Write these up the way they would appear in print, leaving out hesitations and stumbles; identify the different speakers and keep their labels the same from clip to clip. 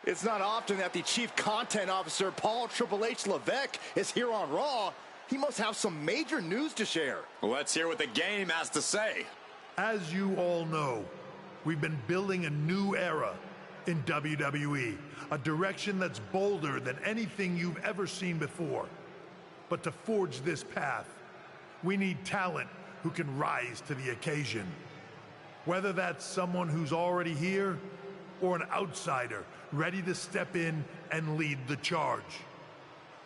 Speaker 1: It's not often that the Chief Content Officer, Paul Triple H Levesque, is here on Raw. He must have some major news to share.
Speaker 2: Let's hear what the game has to say.
Speaker 3: As you all know, we've been building a new era in WWE, a direction that's bolder than anything you've ever seen before. But to forge this path, we need talent who can rise to the occasion. Whether that's someone who's already here or an outsider ready to step in and lead the charge.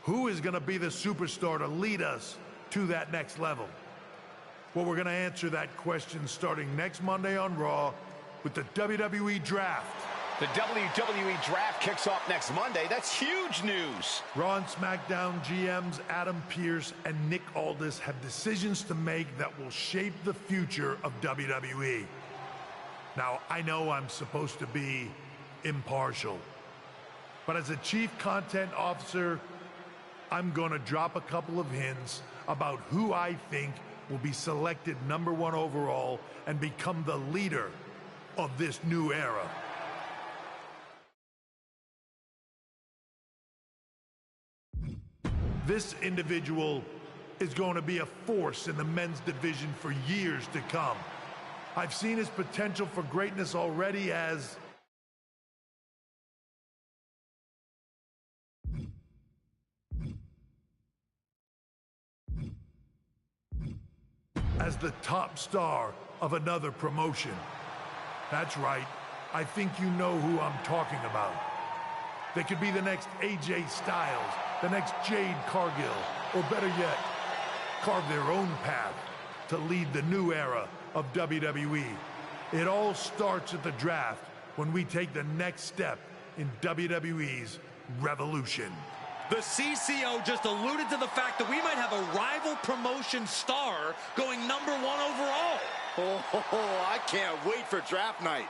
Speaker 3: Who is going to be the superstar to lead us to that next level? Well, we're going to answer that question starting next Monday on Raw with the WWE Draft.
Speaker 4: The WWE Draft kicks off next Monday. That's huge news.
Speaker 3: Raw and SmackDown GMs Adam Pearce and Nick Aldis have decisions to make that will shape the future of WWE. Now, I know I'm supposed to be impartial, but as a Chief Content Officer, I'm going to drop a couple of hints about who I think will be selected #1 overall and become the leader of this new era. This individual is going to be a force in the men's division for years to come. I've seen his potential for greatness already as the top star of another promotion. That's right, I think you know who I'm talking about. They could be the next AJ Styles, the next Jade Cargill, or better yet, carve their own path to lead the new era of WWE. It all starts at the draft when we take the next step in WWE's revolution.
Speaker 5: The CCO just alluded to the fact that we might have a rival promotion star going #1 overall.
Speaker 1: Oh, I can't wait for draft night.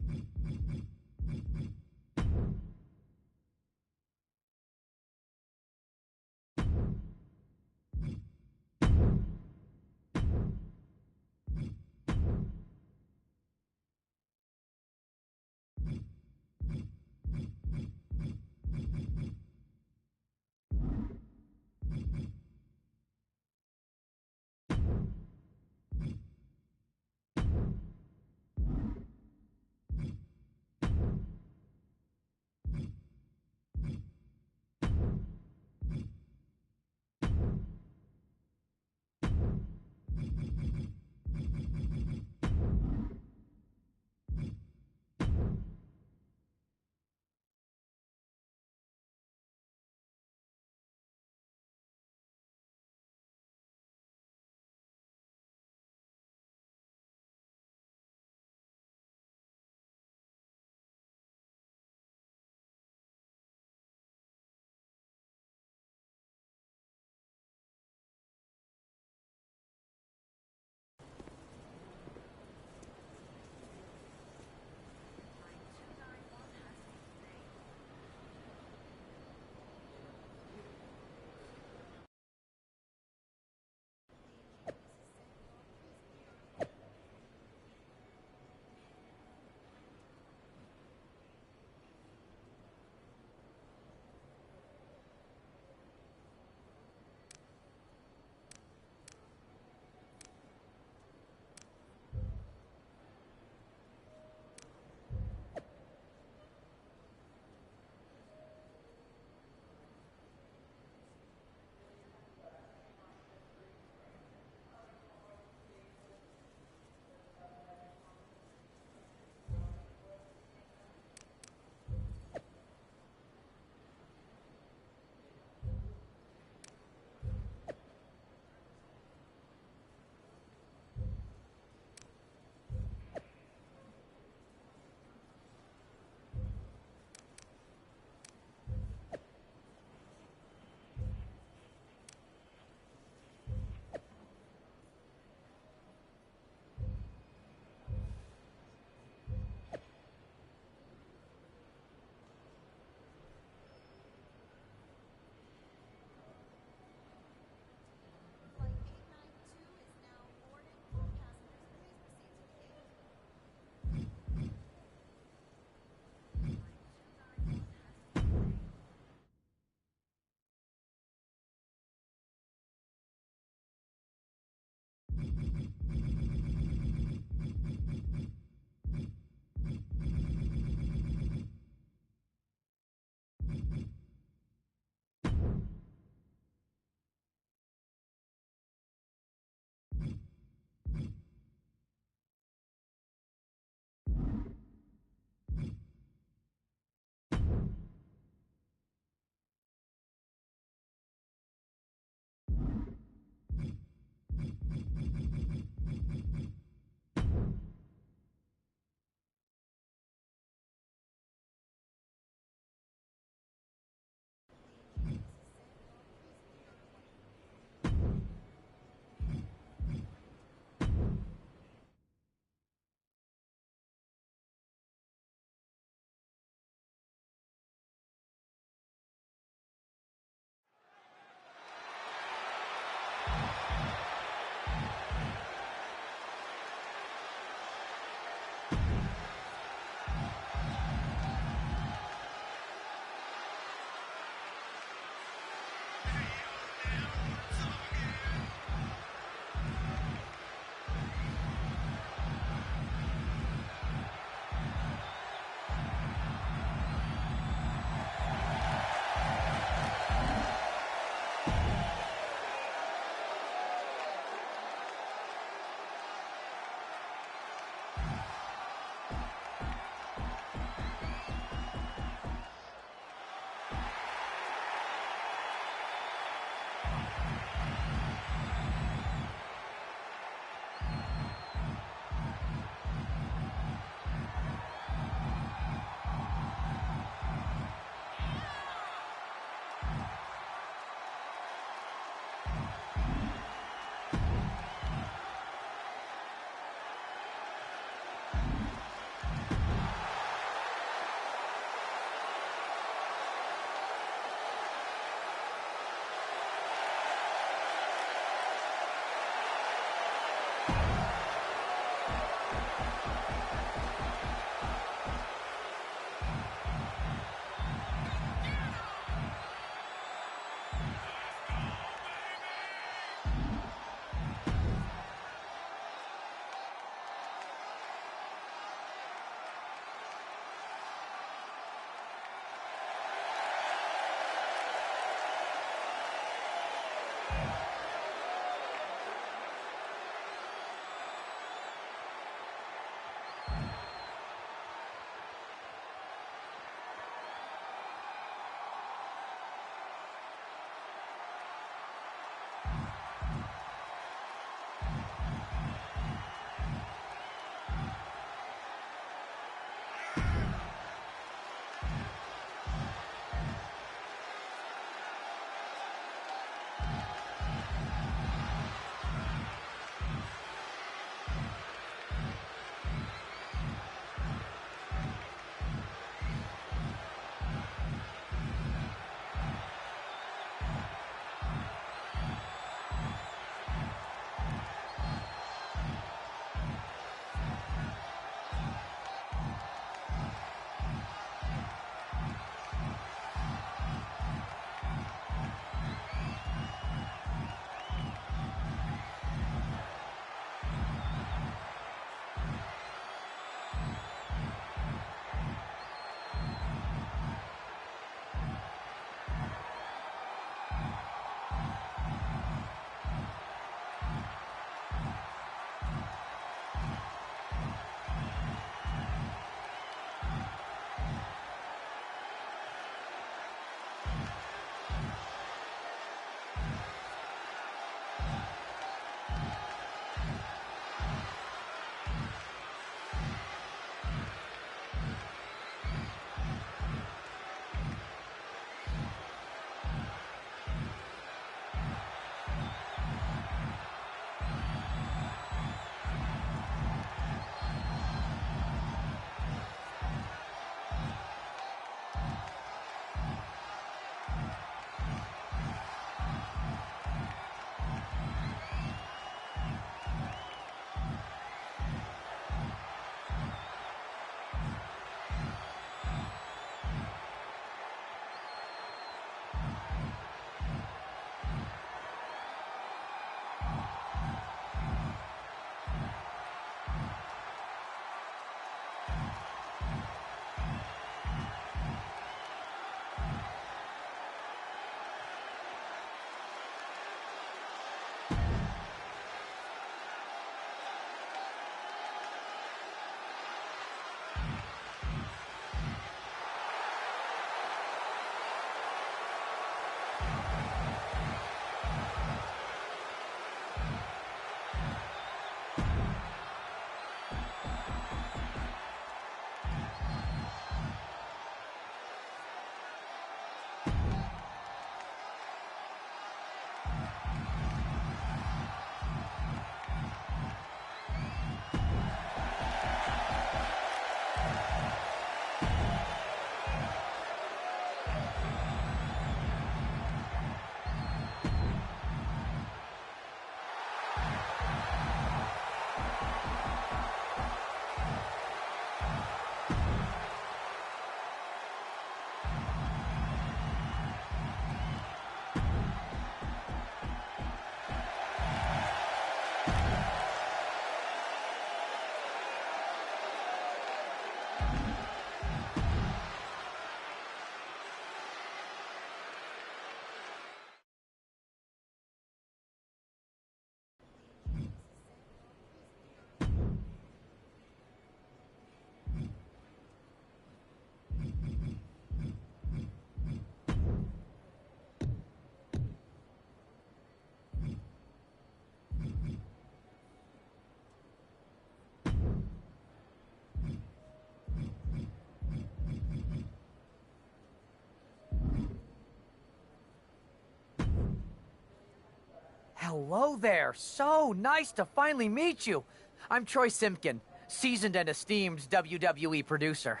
Speaker 6: Hello there. So nice to finally meet you. I'm Troy Simpkin, seasoned and esteemed WWE producer.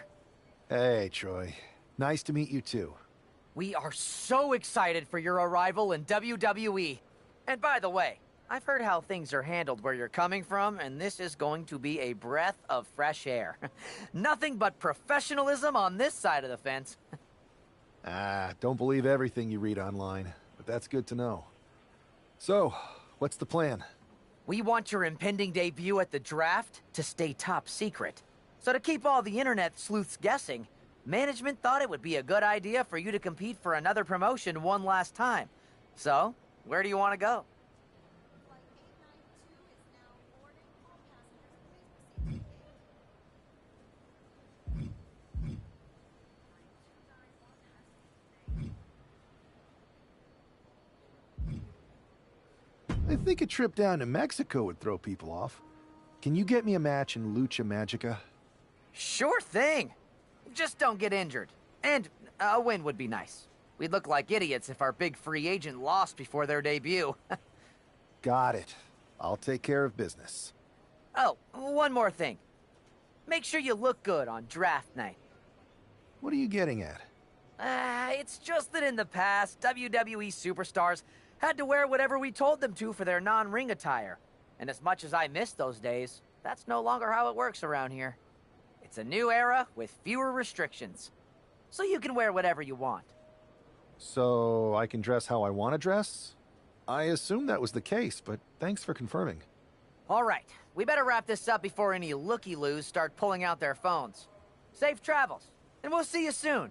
Speaker 7: Hey, Troy. Nice to meet you, too.
Speaker 6: We are so excited for your arrival in WWE. And by the way, I've heard how things are handled where you're coming from, and this is going to be a breath of fresh air. Nothing but professionalism on this side of the fence.
Speaker 7: Don't believe everything you read online, but that's good to know. So, what's the plan?
Speaker 6: We want your impending debut at the draft to stay top secret. So to keep all the internet sleuths guessing, management thought it would be a good idea for you to compete for another promotion one last time. So, where do you want to go?
Speaker 7: I think a trip down to Mexico would throw people off. Can you get me a match in Lucha Magica?
Speaker 6: Sure thing. Just don't get injured. And a win would be nice. We'd look like idiots if our big free agent lost before their debut.
Speaker 7: Got it. I'll take care of business.
Speaker 6: Oh, one more thing. Make sure you look good on draft night.
Speaker 7: What are you getting at?
Speaker 6: It's just that in the past, WWE superstars had to wear whatever we told them to for their non-ring attire. And as much as I miss those days, that's no longer how it works around here. It's a new era with fewer restrictions. So you can wear whatever you want.
Speaker 7: So I can dress how I want to dress? I assumed that was the case, but thanks for confirming.
Speaker 6: All right, we better wrap this up before any looky-loos start pulling out their phones. Safe travels, and we'll see you soon.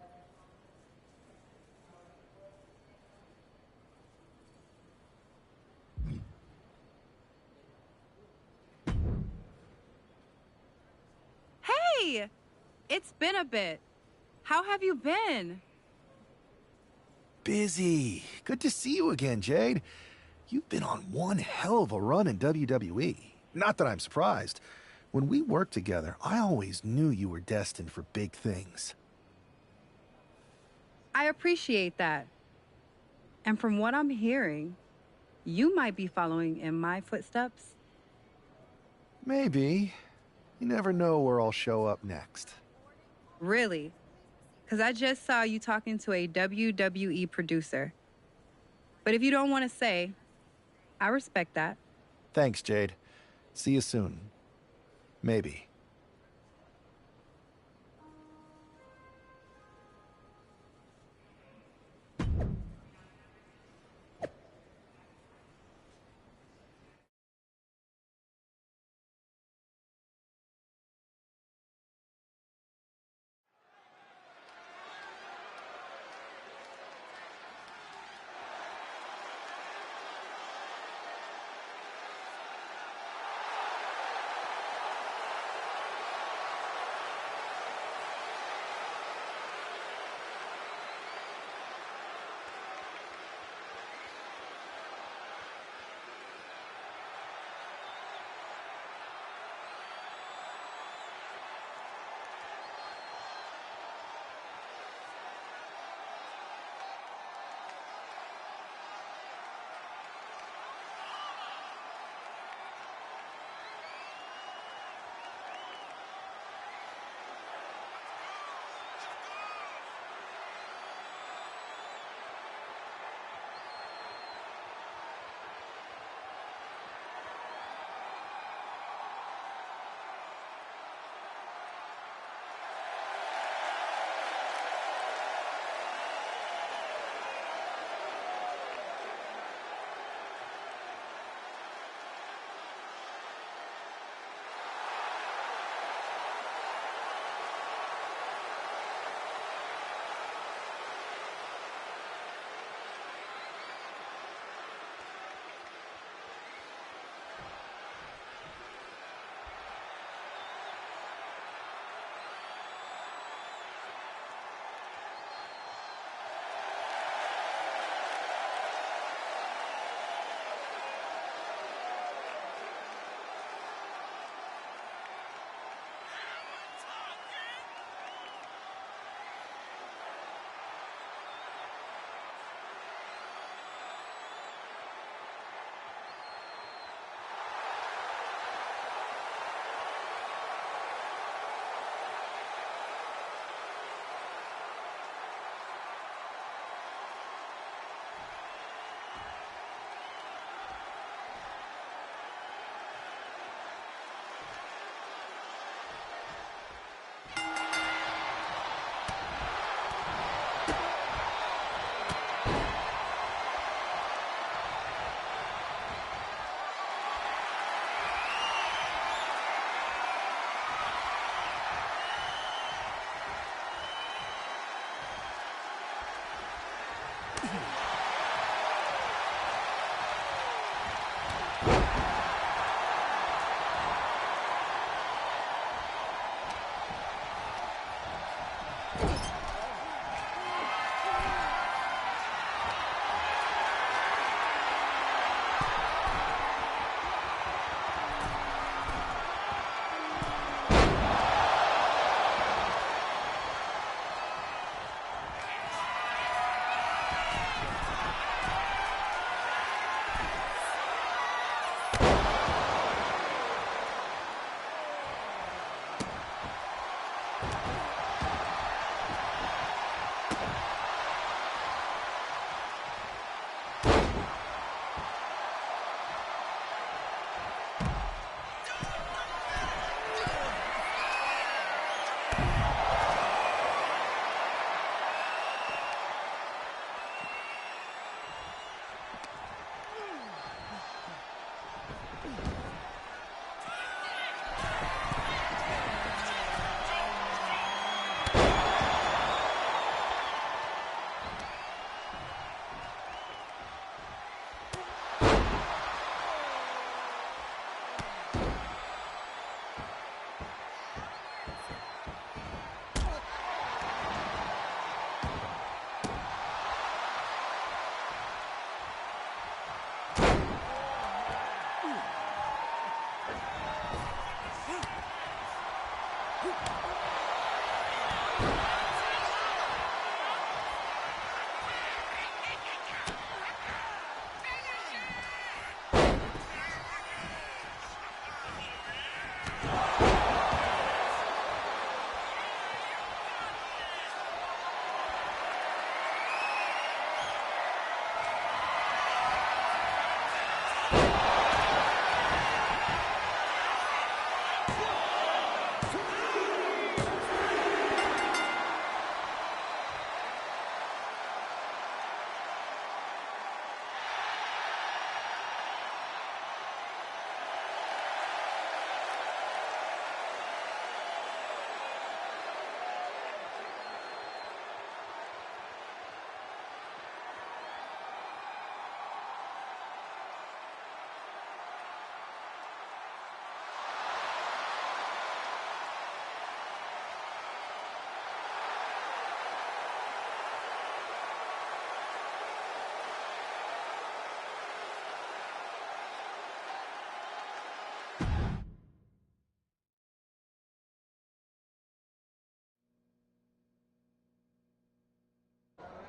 Speaker 8: Hey! It's been a bit. How have you been?
Speaker 7: Busy. Good to see you again, Jade. You've been on one hell of a run in WWE. Not that I'm surprised. When we worked together, I always knew you were destined for big things.
Speaker 8: I appreciate that. And from what I'm hearing, you might be following in my footsteps.
Speaker 7: Maybe. You never know where I'll show up next.
Speaker 8: Really? Because I just saw you talking to a WWE producer. But if you don't want to say, I respect that.
Speaker 7: Thanks, Jade. See you soon. Maybe.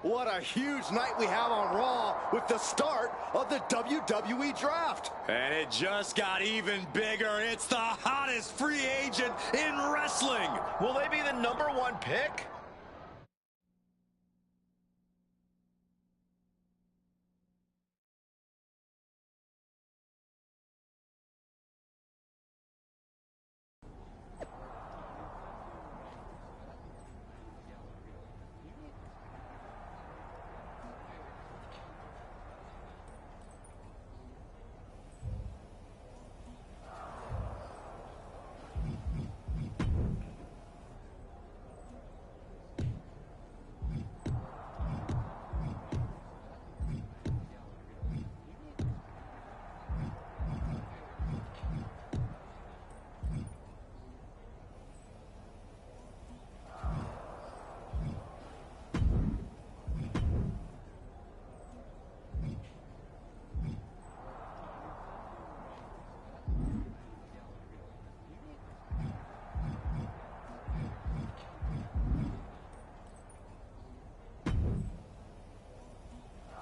Speaker 1: What a huge night we have on Raw with the start of the WWE Draft.
Speaker 2: And it just got even bigger. It's the hottest free agent in wrestling.
Speaker 4: Will they be the #1 pick?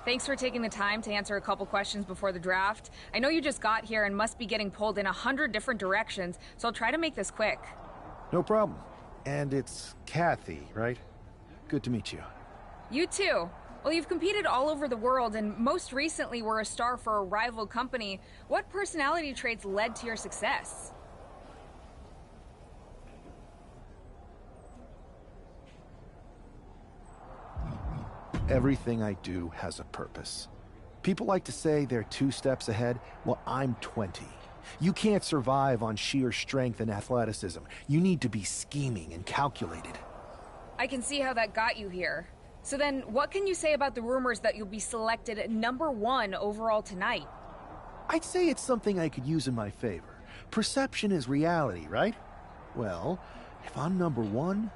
Speaker 9: Thanks for taking the time to answer a couple questions before the draft. I know you just got here and must be getting pulled in 100 different directions, so I'll try to make this quick.
Speaker 7: No problem. And it's Kathy, right? Good to meet you.
Speaker 9: You too. Well, you've competed all over the world and most recently were a star for a rival company. What personality traits led to your success?
Speaker 7: Everything I do has a purpose. People like to say they're 2 steps ahead. Well, I'm 20. You can't survive on sheer strength and athleticism. You need to be scheming and calculated.
Speaker 9: I can see how that got you here. So then, what can you say about the rumors that you'll be selected at #1 overall tonight?
Speaker 7: I'd say it's something I could use in my favor. Perception is reality, right? Well, if I'm #1,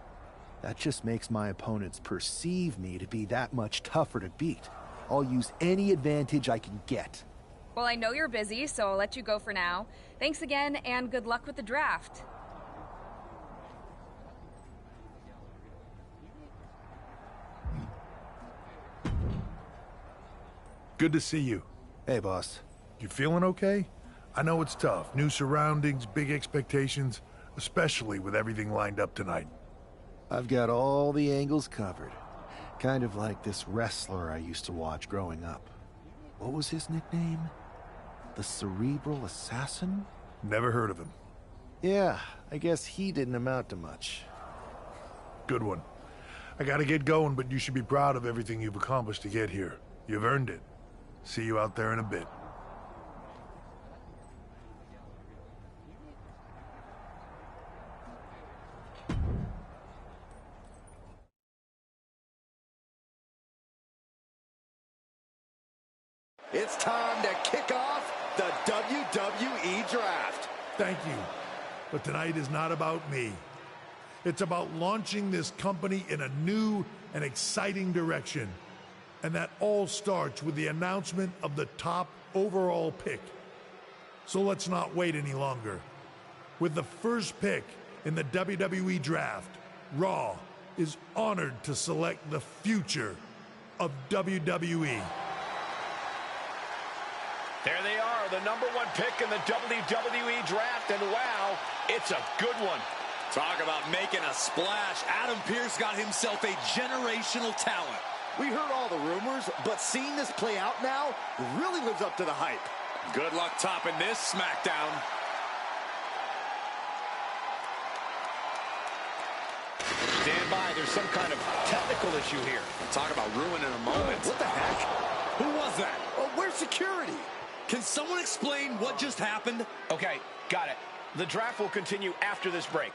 Speaker 7: that just makes my opponents perceive me to be that much tougher to beat. I'll use any advantage I can get.
Speaker 9: Well, I know you're busy, so I'll let you go for now. Thanks again, and good luck with the draft.
Speaker 3: Good to see you.
Speaker 7: Hey, boss.
Speaker 3: You feeling okay? I know it's tough. New surroundings, big expectations, especially with everything lined up tonight.
Speaker 7: I've got all the angles covered. Kind of like this wrestler I used to watch growing up. What was his nickname? The Cerebral Assassin?
Speaker 3: Never heard of him.
Speaker 7: Yeah, I guess he didn't amount to much.
Speaker 3: Good one. I gotta get going, but you should be proud of everything you've accomplished to get here. You've earned it. See you out there in a bit.
Speaker 1: It's time to kick off the WWE Draft.
Speaker 3: Thank you. But tonight is not about me. It's about launching this company in a new and exciting direction. And that all starts with the announcement of the top overall pick. So let's not wait any longer. With the first pick in the WWE Draft, Raw is honored to select the future of WWE.
Speaker 4: There they are, the #1 pick in the WWE Draft, and wow, it's a good one.
Speaker 2: Talk about making a splash. Adam Pearce got himself a generational talent.
Speaker 1: We heard all the rumors, but seeing this play out now really lives up to the hype.
Speaker 2: Good luck topping this SmackDown.
Speaker 4: Stand by, there's some kind of technical issue here.
Speaker 2: Talk about ruining a moment.
Speaker 1: What the heck?
Speaker 5: Who was that?
Speaker 1: Oh, where's security?
Speaker 5: Can someone explain what just happened?
Speaker 4: Okay, got it. The draft will continue after this break.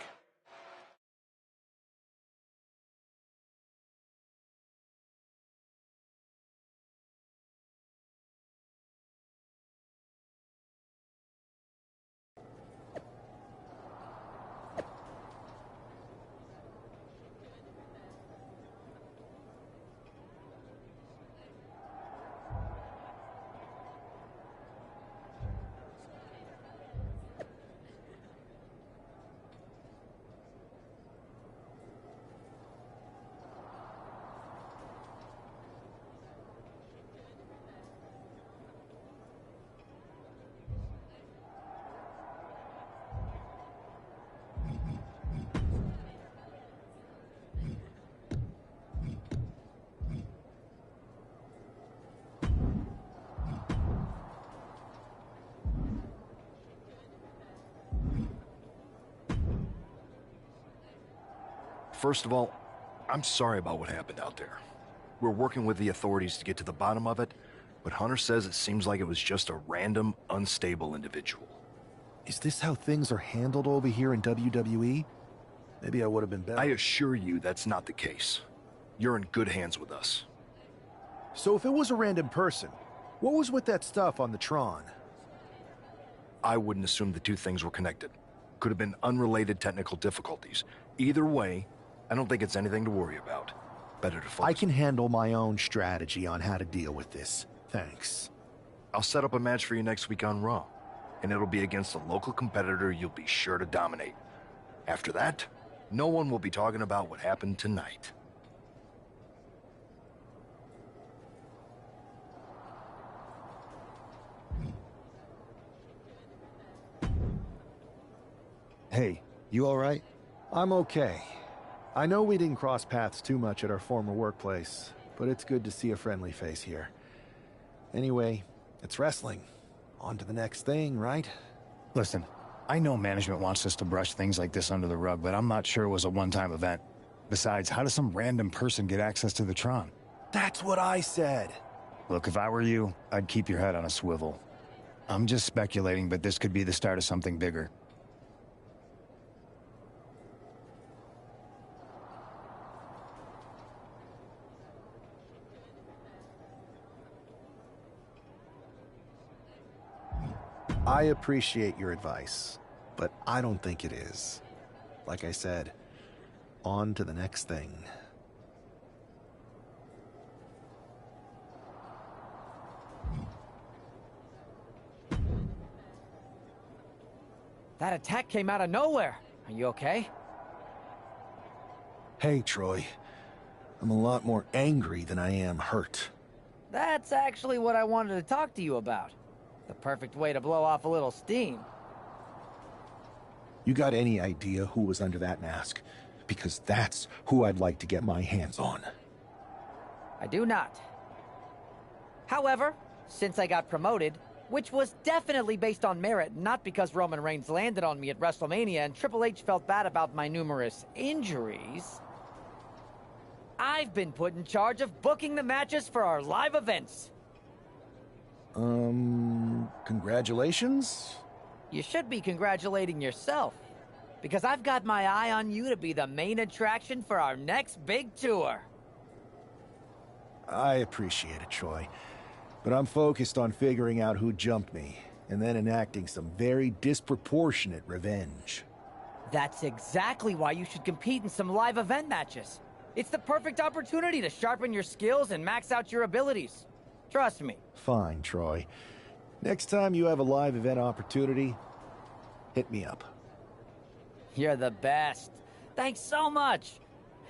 Speaker 10: First of all, I'm sorry about what happened out there. We're working with the authorities to get to the bottom of it, but Hunter says it seems like it was just a random, unstable individual.
Speaker 7: Is this how things are handled over here in WWE? Maybe I would have been better.
Speaker 10: I assure you that's not the case. You're in good hands with us.
Speaker 7: So if it was a random person, what was with that stuff on the Tron?
Speaker 10: I wouldn't assume the two things were connected. Could have been unrelated technical difficulties. Either way, I don't think it's anything to worry about. Better to focus.
Speaker 7: I can handle my own strategy on how to deal with this. Thanks.
Speaker 10: I'll set up a match for you next week on Raw, and it'll be against a local competitor you'll be sure to dominate. After that, no one will be talking about what happened tonight.
Speaker 11: Hey, you all right?
Speaker 7: I'm okay. I know we didn't cross paths too much at our former workplace, but it's good to see a friendly face here. Anyway, it's wrestling. On to the next thing, right?
Speaker 11: Listen, I know management wants us to brush things like this under the rug, but I'm not sure it was a one-time event. Besides, how does some random person get access to the Tron?
Speaker 7: That's what I said.
Speaker 11: Look, if I were you, I'd keep your head on a swivel. I'm just speculating, but this could be the start of something bigger.
Speaker 7: I appreciate your advice, but I don't think it is. Like I said, on to the next thing.
Speaker 6: That attack came out of nowhere. Are you okay?
Speaker 7: Hey, Troy. I'm a lot more angry than I am hurt.
Speaker 6: That's actually what I wanted to talk to you about. The perfect way to blow off a little steam.
Speaker 7: You got any idea who was under that mask? Because that's who I'd like to get my hands on.
Speaker 6: I do not. However, since I got promoted, which was definitely based on merit, not because Roman Reigns landed on me at WrestleMania and Triple H felt bad about my numerous injuries, I've been put in charge of booking the matches for our live events.
Speaker 7: Congratulations?
Speaker 6: You should be congratulating yourself, because I've got my eye on you to be the main attraction for our next big tour.
Speaker 7: I appreciate it, Troy. But I'm focused on figuring out who jumped me, and then enacting some very disproportionate revenge.
Speaker 6: That's exactly why you should compete in some live event matches. It's the perfect opportunity to sharpen your skills and max out your abilities. Trust me.
Speaker 7: Fine, Troy. Next time you have a live event opportunity, hit me up.
Speaker 6: You're the best. Thanks so much.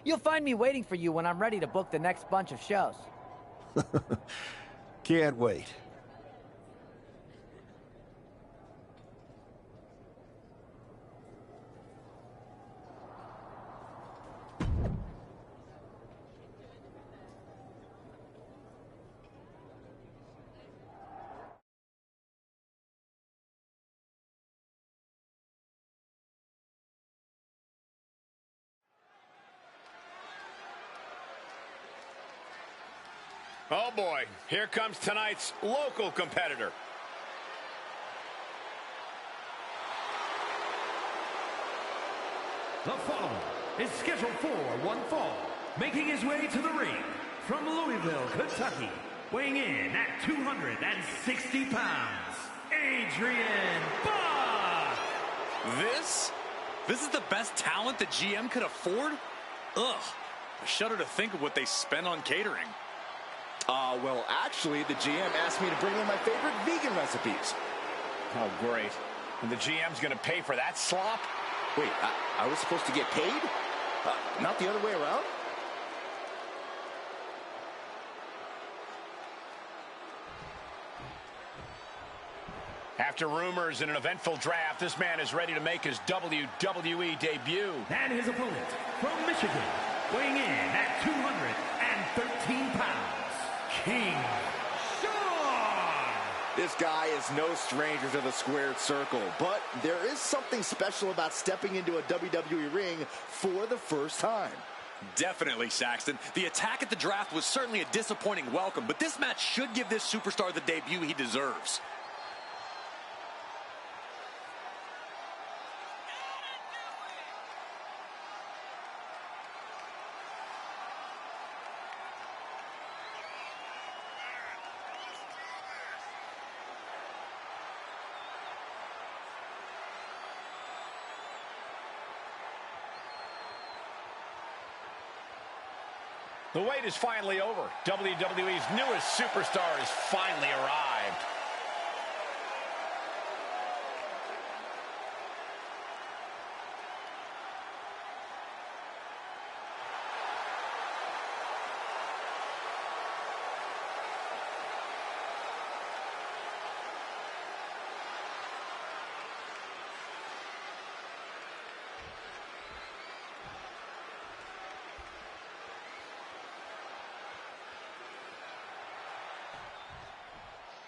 Speaker 6: You'll find me waiting for you when I'm ready to book the next bunch of shows.
Speaker 7: Can't wait.
Speaker 4: Oh boy, here comes tonight's local competitor.
Speaker 12: The following is scheduled for one fall, making his way to the ring from Louisville, Kentucky, weighing in at 260 pounds, Adrian Bach!
Speaker 5: This is the best talent the GM could afford? Ugh, I shudder to think of what they spend on catering.
Speaker 1: Well, actually, the GM asked me to bring in my favorite vegan recipes.
Speaker 4: Oh, great. And the GM's going to pay for that slop?
Speaker 1: Wait, I was supposed to get paid? Not the other way around?
Speaker 4: After rumors and an eventful draft, this man is ready to make his WWE debut.
Speaker 12: And his opponent from Michigan, weighing in at 213 pounds, King Sean!
Speaker 1: This guy is no stranger to the squared circle, but there is something special about stepping into a WWE ring for the first time.
Speaker 5: Definitely, Saxton. The attack at the draft was certainly a disappointing welcome, but this match should give this superstar the debut he deserves.
Speaker 4: The wait is finally over. WWE's newest superstar has finally arrived.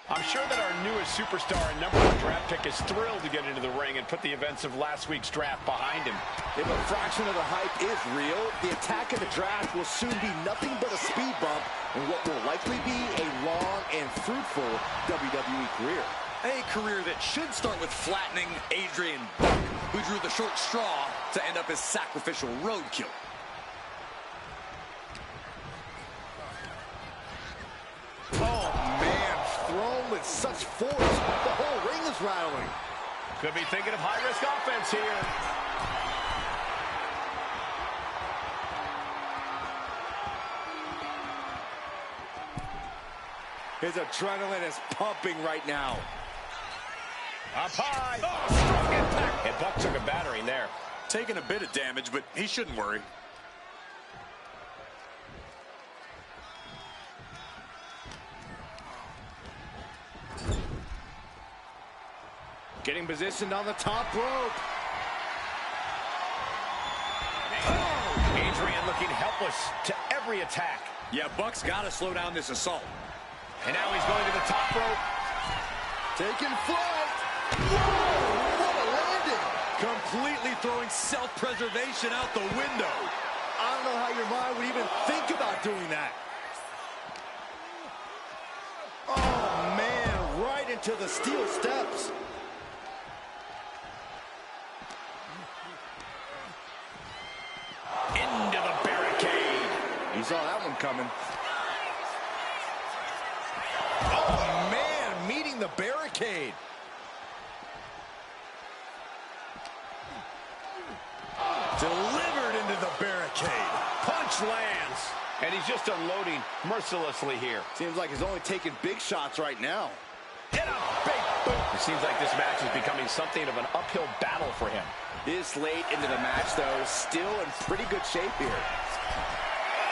Speaker 4: I'm sure that our newest superstar and #1 draft pick is thrilled to get into the ring and put the events of last week's draft behind him.
Speaker 1: If a fraction of the hype is real, the attack of the draft will soon be nothing but a speed bump in what will likely be a long and fruitful WWE career.
Speaker 5: A career that should start with flattening Adrian Buck, who drew the short straw to end up as sacrificial roadkill.
Speaker 1: With such force, the whole ring is rattling.
Speaker 4: Could be thinking of high-risk offense here.
Speaker 1: His adrenaline is pumping right now.
Speaker 4: Up high. Oh, strong impact. And Buck took a battering there.
Speaker 5: Taking a bit of damage, but he shouldn't worry.
Speaker 1: Getting positioned on the top rope.
Speaker 4: Oh, Adrian looking helpless to every attack.
Speaker 5: Yeah, Buck's got to slow down this assault.
Speaker 4: And now he's going to the top rope.
Speaker 1: Taking flight. Whoa, what a landing.
Speaker 5: Completely throwing self-preservation out the window.
Speaker 1: I don't know how your mind would even think about doing that. Oh, man, right into the steel steps.
Speaker 4: Into the barricade.
Speaker 1: You saw that one coming. Oh, man, meeting the barricade. Delivered into the barricade. Punch lands.
Speaker 4: And he's just unloading mercilessly here.
Speaker 1: Seems like he's only taking big shots right now.
Speaker 4: Hit a big boot. It seems like this match is becoming something of an uphill battle for him.
Speaker 1: This late into the match, though, still in pretty good shape here.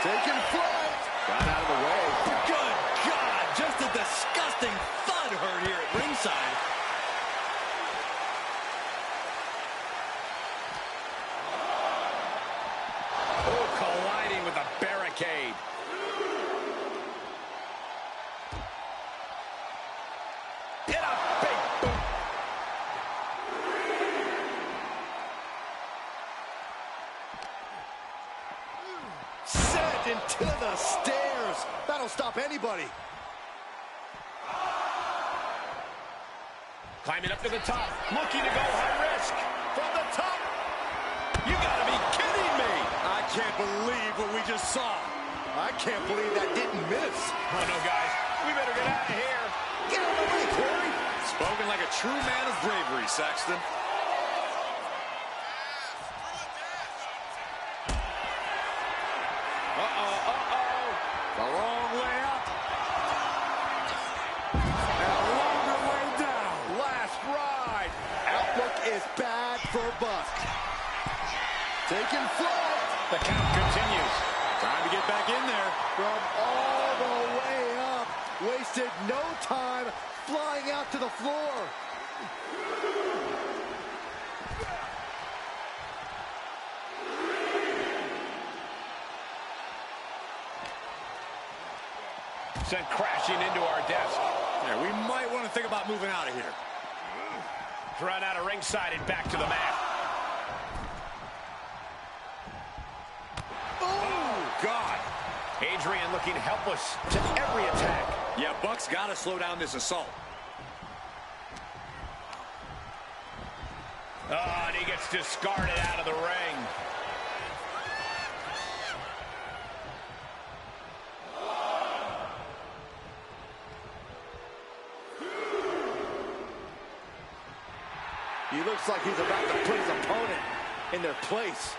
Speaker 1: Taking flight. Got out of the way.
Speaker 5: Good God, just a disgusting thud heard here at ringside.
Speaker 4: Oh, colliding with a barricade. Hit a big boot.
Speaker 1: Sent into the stairs. That'll stop anybody.
Speaker 4: Climbing up to the top, looking to go high risk. From the top. You gotta be kidding me.
Speaker 1: I can't believe what we just saw. I can't believe that didn't miss.
Speaker 4: Oh no, guys, we better get out of here.
Speaker 1: Get out of the way, Corey.
Speaker 5: Spoken like a true man of bravery, Saxton.
Speaker 1: The long way up. And a longer way down. Last ride. Outlook is bad for Buck. Taking flight.
Speaker 4: The count continues.
Speaker 5: Time to get back in there.
Speaker 1: From all the way up. Wasted no time flying out to the floor.
Speaker 4: sent crashing into our desk.
Speaker 2: Yeah, we might want to think about moving out of here.
Speaker 4: Thrown out of ringside and back to the mat.
Speaker 2: Oh, God.
Speaker 4: Adrian looking helpless to every attack.
Speaker 2: Yeah, Buck's got to slow down this assault.
Speaker 4: Oh, and he gets discarded out of the ring.
Speaker 1: He looks like he's about to put his opponent in their place.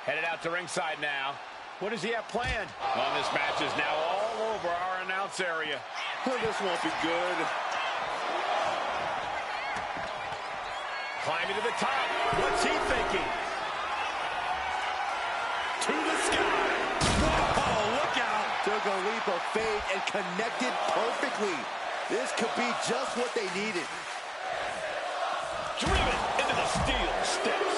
Speaker 4: Headed out to ringside now. What does he have planned? Well, this match is now all over our announce area.
Speaker 1: This won't be good.
Speaker 4: Climbing to the top. What's he thinking?
Speaker 2: To the sky. Whoa, look out.
Speaker 1: Took a leap of faith and connected perfectly. This could be just what they needed.
Speaker 4: Driven into the steel steps.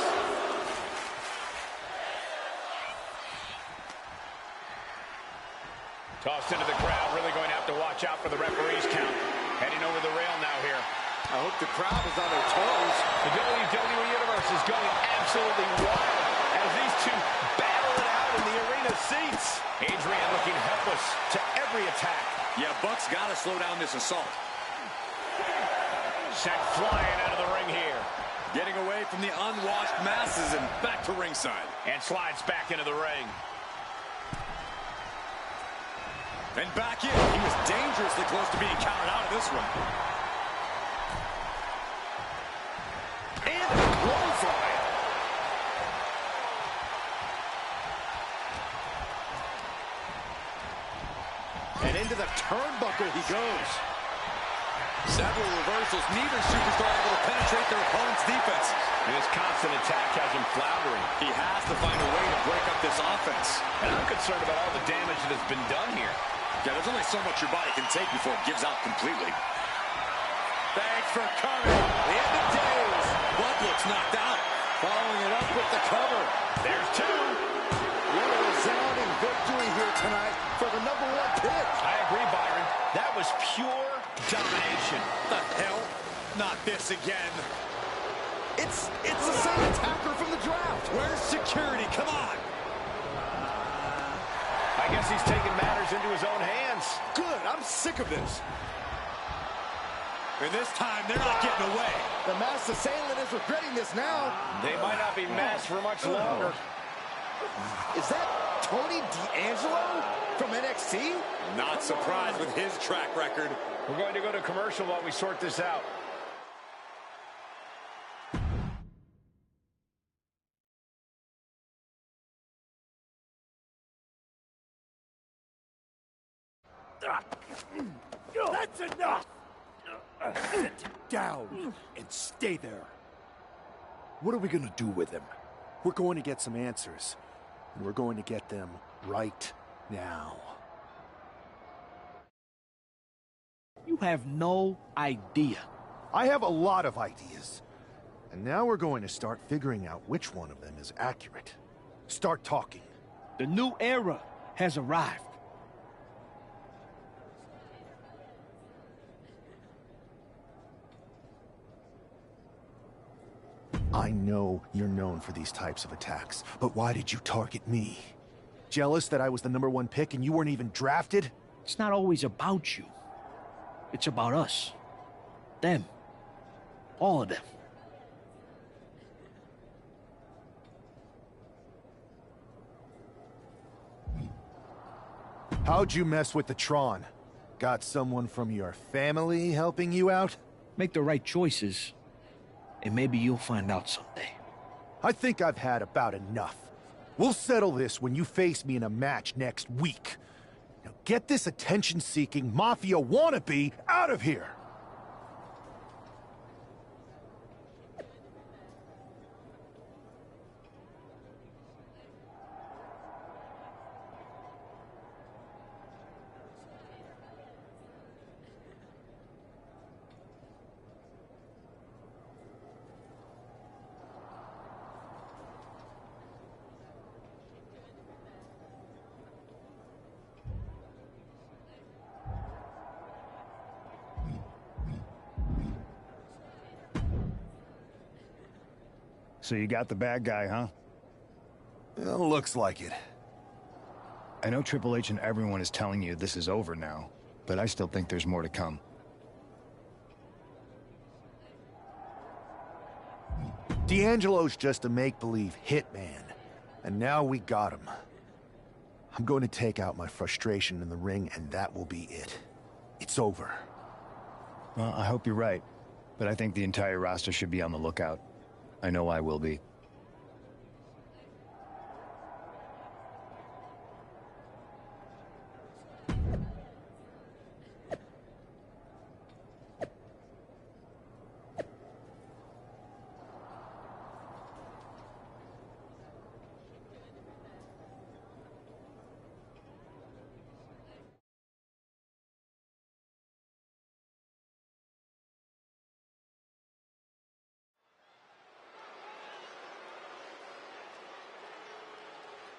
Speaker 4: Tossed into the crowd. Really going to have to watch out for the referee's count. Heading over the rail now here.
Speaker 1: I hope the crowd is on their toes.
Speaker 4: The WWE Universe is going absolutely wild as these two battle it out in the arena seats. Adrian looking helpless to every attack.
Speaker 2: Yeah, Buck's got to slow down this assault.
Speaker 4: Sent flying out of the ring here.
Speaker 2: Getting away from the unwashed masses and back to ringside.
Speaker 4: And slides back into the ring.
Speaker 2: And back in. He was dangerously close to being counted out of this one.
Speaker 1: And a clothesline. And into the turnbuckle he goes.
Speaker 2: Several reversals. Neither superstar able to penetrate their opponent's defense.
Speaker 4: And his constant attack has him floundering.
Speaker 2: He has to find a way to break up this offense.
Speaker 4: And I'm concerned about all the damage that has been done here.
Speaker 2: Yeah, there's only so much your body can take before it gives out completely.
Speaker 1: Thanks for coming. The end of days.
Speaker 2: Buck looks knocked out.
Speaker 1: Following it up with the cover.
Speaker 4: There's two.
Speaker 1: What a resounding victory here tonight for the #1 pick.
Speaker 4: I agree, Byron. That was pure domination.
Speaker 2: The hell? Not this again.
Speaker 1: It's the same attacker from the draft.
Speaker 2: Where's security? Come on.
Speaker 4: I guess he's taking matters into his own hands.
Speaker 1: Good. I'm sick of this.
Speaker 2: And this time, they're not getting away.
Speaker 1: The masked assailant is regretting this now.
Speaker 4: They might not be masked for much longer.
Speaker 1: Is that Tony D'Angelo from NXT?
Speaker 2: Not surprised with his track record.
Speaker 4: We're going to go to commercial while we sort this out.
Speaker 13: That's enough! Sit down and stay there.
Speaker 7: What are we gonna do with him? We're going to get some answers, and we're going to get them right now.
Speaker 13: You have no idea.
Speaker 7: I have a lot of ideas. And now we're going to start figuring out which one of them is accurate. Start talking.
Speaker 13: The new era has arrived.
Speaker 7: I know you're known for these types of attacks, but why did you target me? Jealous that I was the #1 pick and you weren't even drafted?
Speaker 13: It's not always about you. It's about us. Them. All of them.
Speaker 7: How'd you mess with the Tron? Got someone from your family helping you out?
Speaker 13: Make the right choices, and maybe you'll find out someday.
Speaker 7: I think I've had about enough. We'll settle this when you face me in a match next week. Now get this attention-seeking Mafia wannabe out of here!
Speaker 11: So you got the bad guy, huh?
Speaker 7: Well, looks like it.
Speaker 11: I know Triple H and everyone is telling you this is over now, but I still think there's more to come.
Speaker 7: D'Angelo's just a make-believe hitman, and now we got him. I'm going to take out my frustration in the ring, and that will be it. It's over.
Speaker 11: Well, I hope you're right, but I think the entire roster should be on the lookout. I know I will be.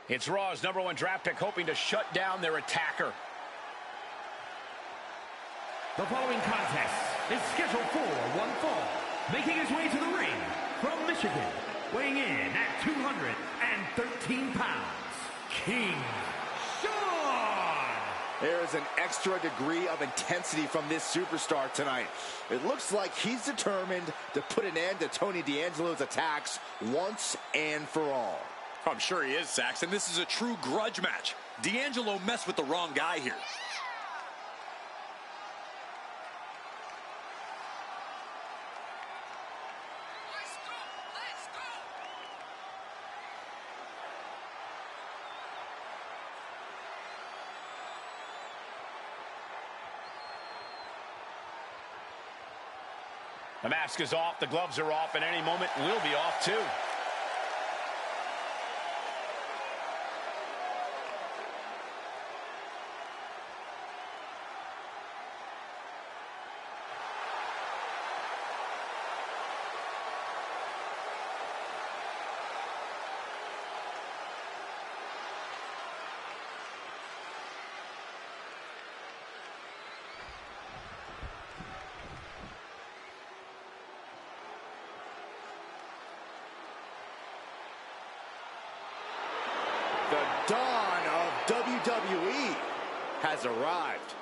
Speaker 4: It's Raw's #1 draft pick hoping to shut down their attacker.
Speaker 12: The following contest is scheduled for one fall. Making his way to the ring from Michigan, weighing in at 213 pounds, King Sean.
Speaker 1: There is an extra degree of intensity from this superstar tonight. It looks like he's determined to put an end to Tony D'Angelo's attacks once and for all.
Speaker 5: I'm sure he is, Saxon. This is a true grudge match. D'Angelo messed with the wrong guy here.
Speaker 4: The mask is off, the gloves are off, and any moment we'll be off too.
Speaker 1: The dawn of WWE has arrived.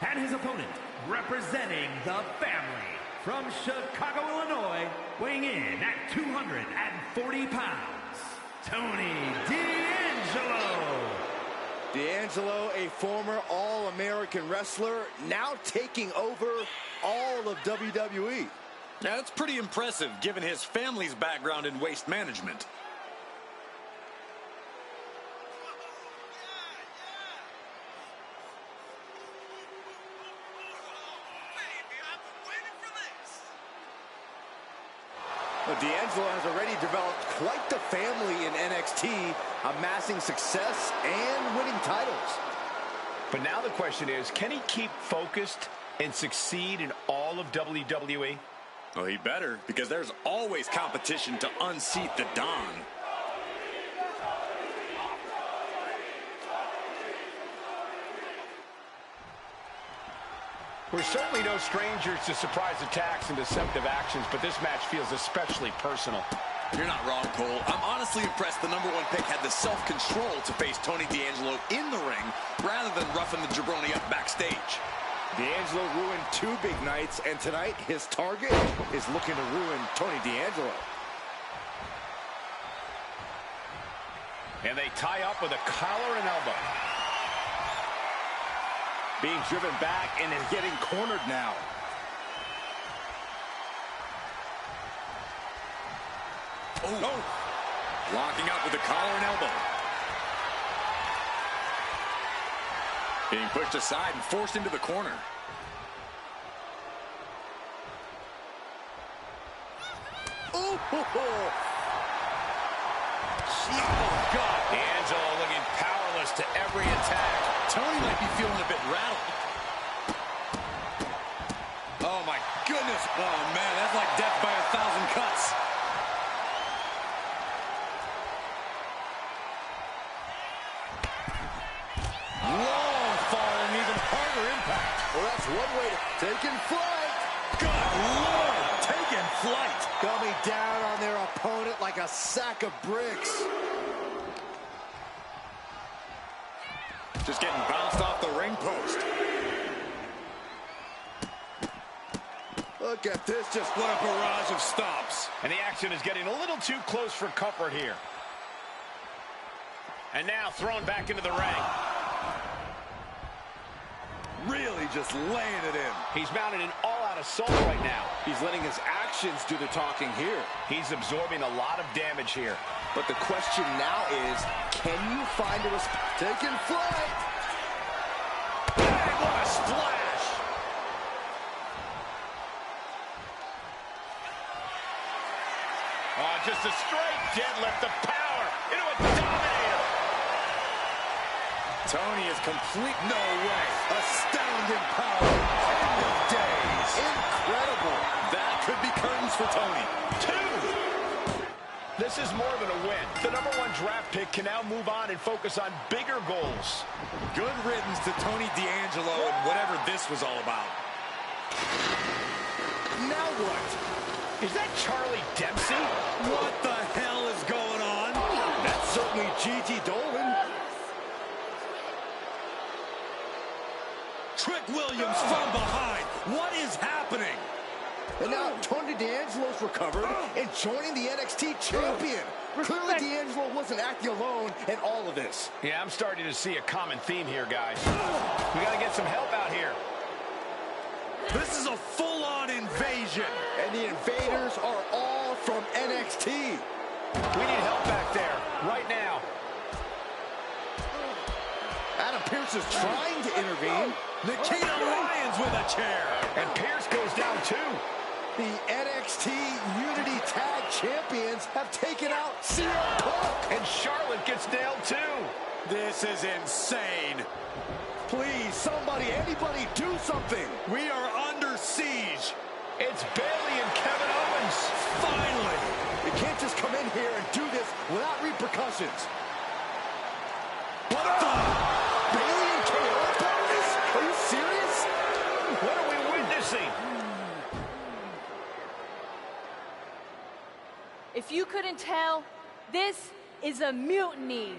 Speaker 12: And his opponent, representing the family, from Chicago, Illinois, weighing in at 240 pounds, Tony D'Angelo.
Speaker 1: D'Angelo, a former All-American wrestler, now taking over all of WWE.
Speaker 5: Now, that's pretty impressive, given his family's background in waste management.
Speaker 1: Well, D'Angelo has already developed quite the family in NXT, amassing success and winning titles.
Speaker 4: But now the question is, can he keep focused and succeed in all of WWE?
Speaker 5: Well, he better, because there's always competition to unseat the Don.
Speaker 4: We're certainly no strangers to surprise attacks and deceptive actions, but this match feels especially personal.
Speaker 5: You're not wrong, Cole. I'm honestly impressed the #1 pick had the self-control to face Tony D'Angelo in the ring rather than roughing the jabroni up backstage.
Speaker 1: D'Angelo ruined 2 big nights, and tonight his target is looking to ruin Tony D'Angelo.
Speaker 4: And they tie up with a collar and elbow.
Speaker 1: Being driven back and is getting cornered now.
Speaker 5: Oh. Locking up with the collar and elbow. Being pushed aside and forced into the corner.
Speaker 1: Oh,
Speaker 4: God. D'Angelo looking powerless to every attack.
Speaker 5: Tony might be feeling a bit rattled. Oh, my goodness. Oh, man, that's like death by 1,000 cuts.
Speaker 1: long fall and even harder impact. Well, that's one way to taking flight.
Speaker 5: Good Lord, taking flight.
Speaker 1: Coming down on their opponent. like a sack of bricks.
Speaker 5: Just getting bounced off the ring post.
Speaker 1: Look at this, just
Speaker 2: What a barrage of stops.
Speaker 4: And the action is getting a little too close for comfort here. And now thrown back into the ring.
Speaker 2: Really just laying it in.
Speaker 4: He's mounted an all-out assault right now.
Speaker 1: He's letting his actions do the talking here.
Speaker 4: He's absorbing a lot of damage here.
Speaker 1: But the question now is, can you find a response? Taking flight.
Speaker 4: Bang, what a splash. Oh, just a straight deadlift of power into a dominator.
Speaker 5: Tony is complete.
Speaker 1: No way. Astounding power. End of days. Incredible.
Speaker 5: That could be curtains for Tony.
Speaker 4: 2. This is more than a win. The #1 draft pick can now move on and focus on bigger goals.
Speaker 2: Good riddance to Tony D'Angelo and whatever this was all about.
Speaker 1: Now what?
Speaker 4: Is that Charlie Dempsey?
Speaker 2: What the hell is going on?
Speaker 1: That's certainly Gigi Dolan.
Speaker 2: Trick Williams from behind. What is happening?
Speaker 1: And now Tony D'Angelo's recovered and joining the NXT champion. Clearly D'Angelo wasn't acting alone in all of this.
Speaker 4: Yeah, I'm starting to see a common theme here, guys. We got to get some help out here.
Speaker 2: This is a full-on invasion.
Speaker 1: And the invaders are all from NXT.
Speaker 4: We need help back there, right now.
Speaker 1: Adam Pearce is trying to intervene.
Speaker 2: Nikita Lyons with a chair.
Speaker 4: And Pearce goes down too.
Speaker 1: The NXT Unity Tag Champions have taken out CM Punk.
Speaker 4: And Charlotte gets nailed too.
Speaker 2: This is insane.
Speaker 1: Please, somebody, anybody, do something.
Speaker 2: We are under siege.
Speaker 4: It's Bayley and Kevin Owens.
Speaker 2: Finally.
Speaker 1: You can't just come in here and do this without repercussions.
Speaker 2: What the?
Speaker 1: Bayley and KO doing this? Are you serious?
Speaker 4: What are we witnessing?
Speaker 14: If you couldn't tell, this is a mutiny.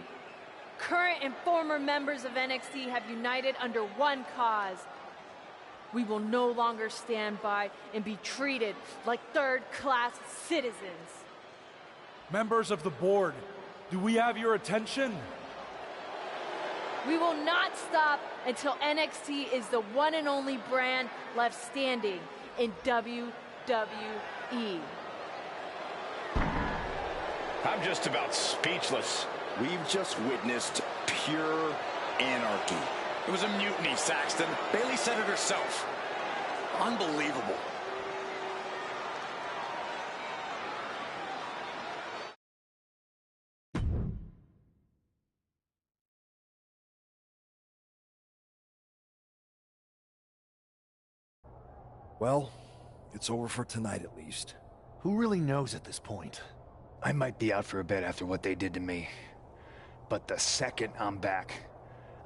Speaker 14: Current and former members of NXT have united under one cause. We will no longer stand by and be treated like third-class citizens.
Speaker 15: Members of the board, do we have your attention?
Speaker 14: We will not stop until NXT is the one and only brand left standing in WWE.
Speaker 4: I'm just about speechless.
Speaker 1: We've just witnessed pure anarchy.
Speaker 5: It was a mutiny, Saxton. Bayley said it herself. Unbelievable.
Speaker 10: Well, it's over for tonight at least.
Speaker 7: Who really knows at this point?
Speaker 11: I might be out for a bit after what they did to me. But the second I'm back,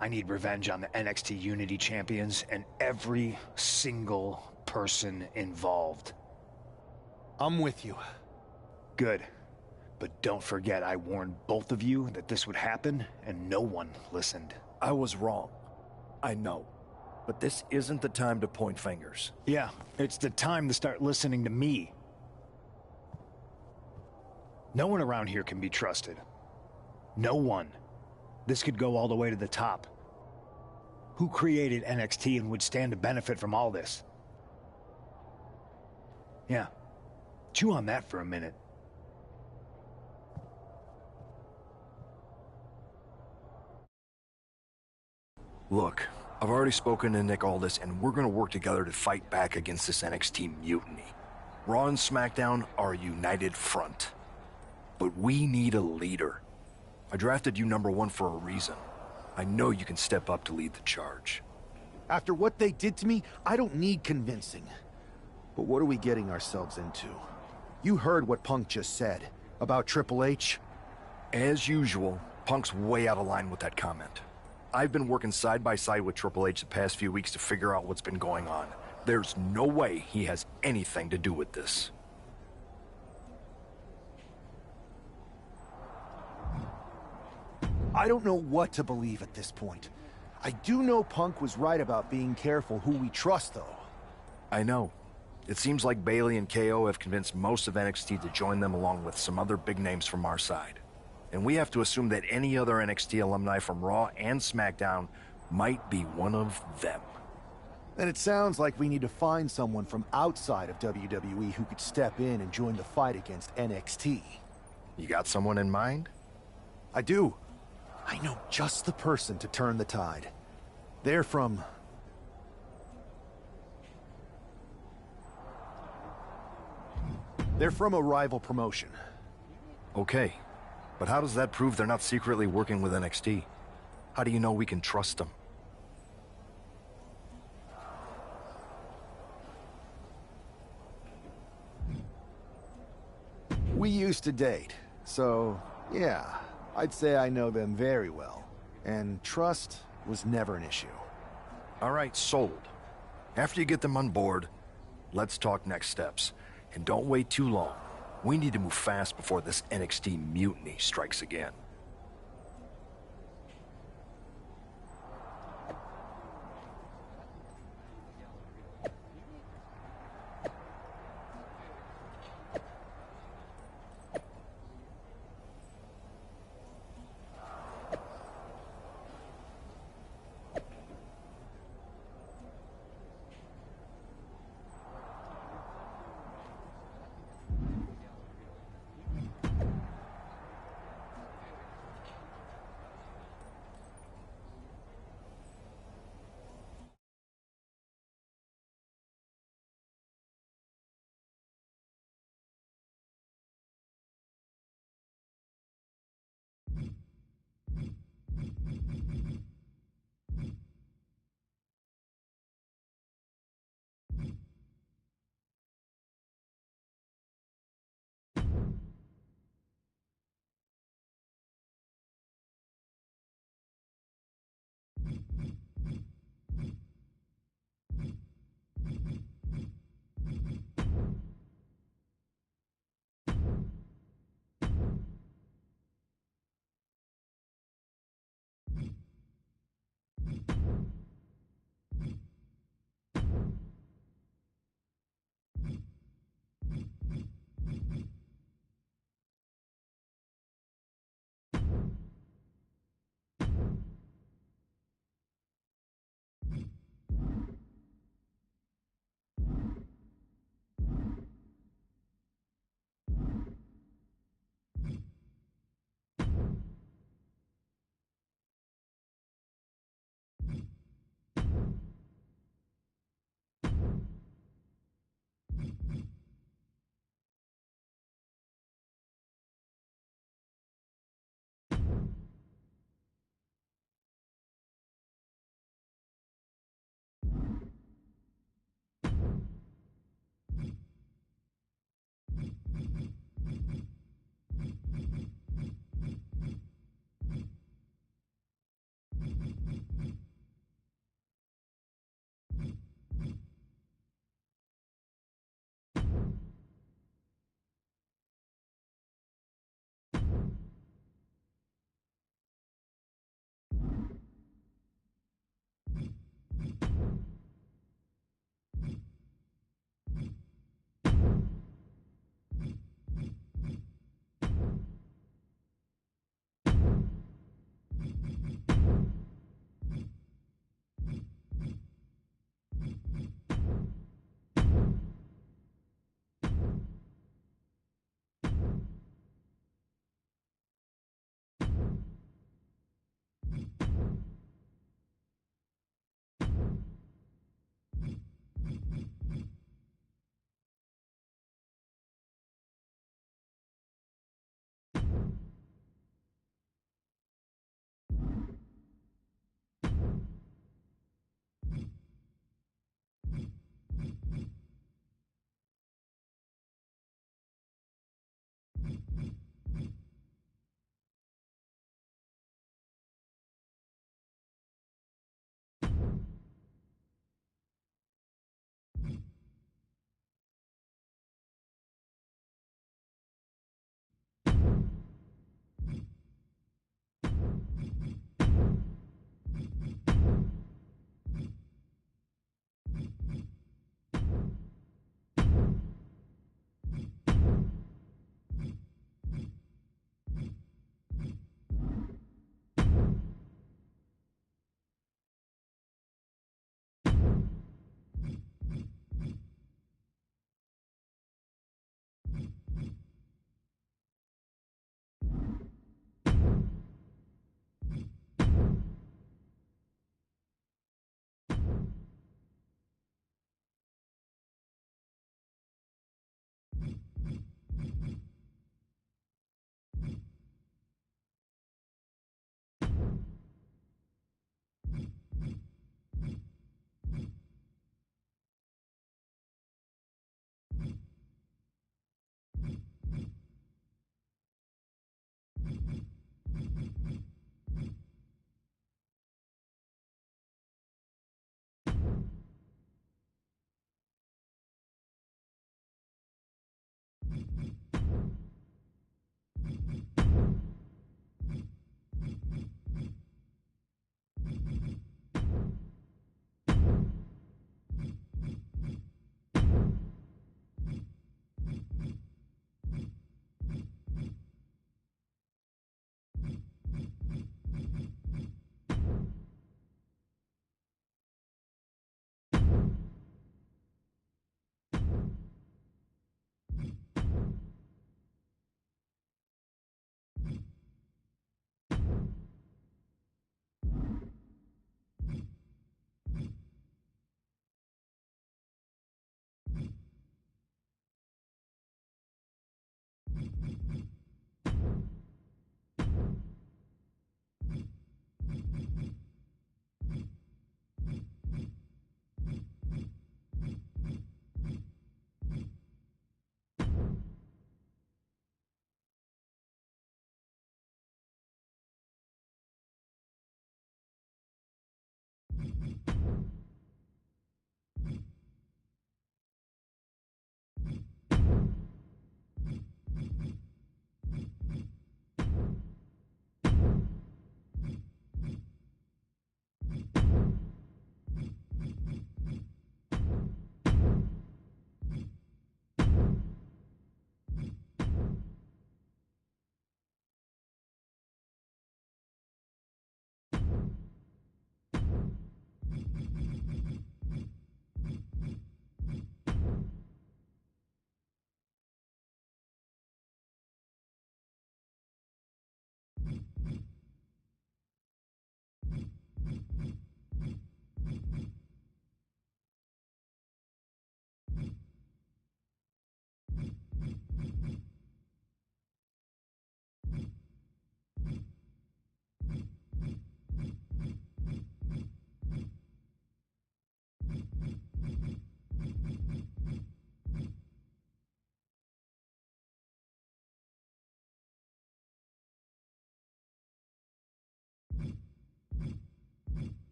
Speaker 11: I need revenge on the NXT Unity Champions and every single person involved.
Speaker 7: I'm with you.
Speaker 11: Good. But don't forget I warned both of you that this would happen, and no one listened.
Speaker 10: I was wrong. I know. But this isn't the time to point fingers.
Speaker 11: Yeah, it's the time to start listening to me. No one around here can be trusted. No one. This could go all the way to the top. Who created NXT and would stand to benefit from all this? Yeah. Chew on that for a minute.
Speaker 10: Look, I've already spoken to Nick Aldis, and we're gonna work together to fight back against this NXT mutiny. Raw and SmackDown are a united front. But we need a leader. I drafted you #1 for a reason. I know you can step up to lead the charge.
Speaker 7: After what they did to me, I don't need convincing. But what are we getting ourselves into? You heard what Punk just said about Triple H.
Speaker 10: As usual, Punk's way out of line with that comment. I've been working side by side with Triple H the past few weeks to figure out what's been going on. There's no way he has anything to do with this.
Speaker 7: I don't know what to believe at this point. I do know Punk was right about being careful who we trust, though.
Speaker 10: I know. It seems like Bailey and KO have convinced most of NXT to join them along with some other big names from our side. And we have to assume that any other NXT alumni from Raw and SmackDown might be one of them.
Speaker 7: Then it sounds like we need to find someone from outside of WWE who could step in and join the fight against NXT.
Speaker 10: You got someone in mind?
Speaker 7: I do. I know just the person to turn the tide. They're from a rival promotion.
Speaker 10: Okay, but how does that prove they're not secretly working with NXT? How do you know we can trust them?
Speaker 7: We used to date, so yeah, I'd say I know them very well. And trust was never an issue.
Speaker 10: All right, sold. After you get them on board, let's talk next steps. And don't wait too long. We need to move fast before this NXT mutiny strikes again.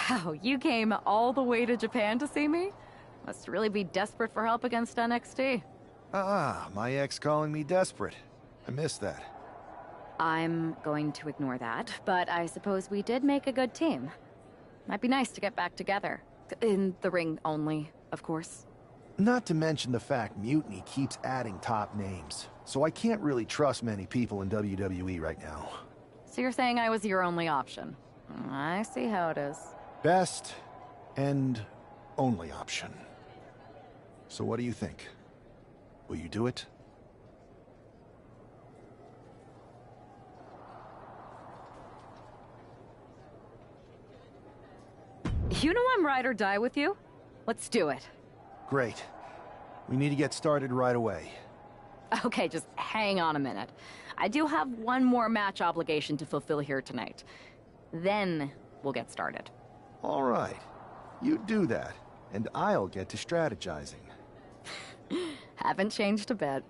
Speaker 16: Wow, you came all the way to Japan to see me? Must really be desperate for help against NXT.
Speaker 7: My ex calling me desperate. I missed that.
Speaker 16: I'm going to ignore that, but I suppose we did make a good team. Might be nice to get back together. In the ring only, of course.
Speaker 7: Not to mention the fact Mutiny keeps adding top names, so I can't really trust many people in WWE right now.
Speaker 16: So you're saying I was your only option? I see how it is.
Speaker 7: Best and only option. So what do you think? Will you do it?
Speaker 16: You know I'm ride or die with you. Let's do it.
Speaker 7: Great. We need to get started right away.
Speaker 16: Okay, just hang on a minute. I do have one more match obligation to fulfill here tonight. Then we'll get started.
Speaker 7: All right. You do that, and I'll get to strategizing.
Speaker 16: Haven't changed a bit.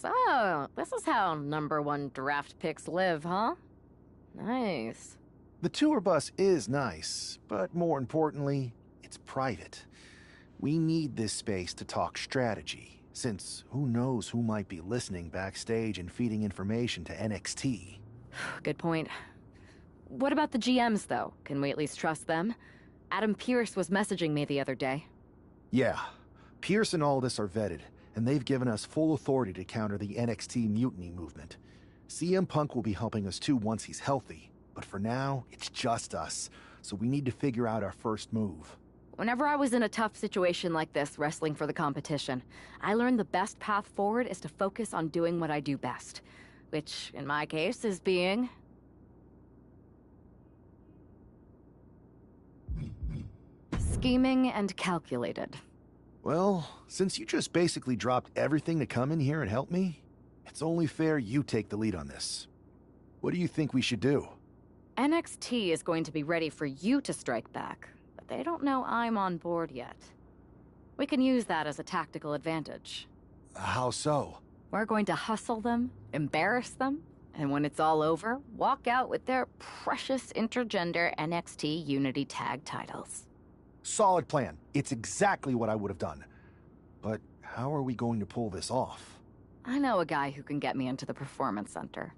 Speaker 16: So, this is how #1 draft picks live, huh? Nice.
Speaker 7: The tour bus is nice, but more importantly, it's private. We need this space to talk strategy, since who knows who might be listening backstage and feeding information to NXT.
Speaker 16: Good point. What about the GMs, though? Can we at least trust them? Adam Pearce was messaging me the other day.
Speaker 7: Yeah, Pierce and Aldis are vetted, and they've given us full authority to counter the NXT mutiny movement. CM Punk will be helping us too once he's healthy, but for now, it's just us, so we need to figure out our first move.
Speaker 16: Whenever I was in a tough situation like this, wrestling for the competition, I learned the best path forward is to focus on doing what I do best. Which, in my case, is being... scheming and calculated.
Speaker 7: Well, since you just basically dropped everything to come in here and help me, it's only fair you take the lead on this. What do you think we should do?
Speaker 16: NXT is going to be ready for you to strike back, but they don't know I'm on board yet. We can use that as a tactical advantage.
Speaker 7: How so?
Speaker 16: We're going to hustle them, embarrass them, and when it's all over, walk out with their precious intergender NXT Unity Tag titles.
Speaker 7: Solid plan. It's exactly what I would have done. But how are we going to pull this off?
Speaker 16: I know a guy who can get me into the Performance Center.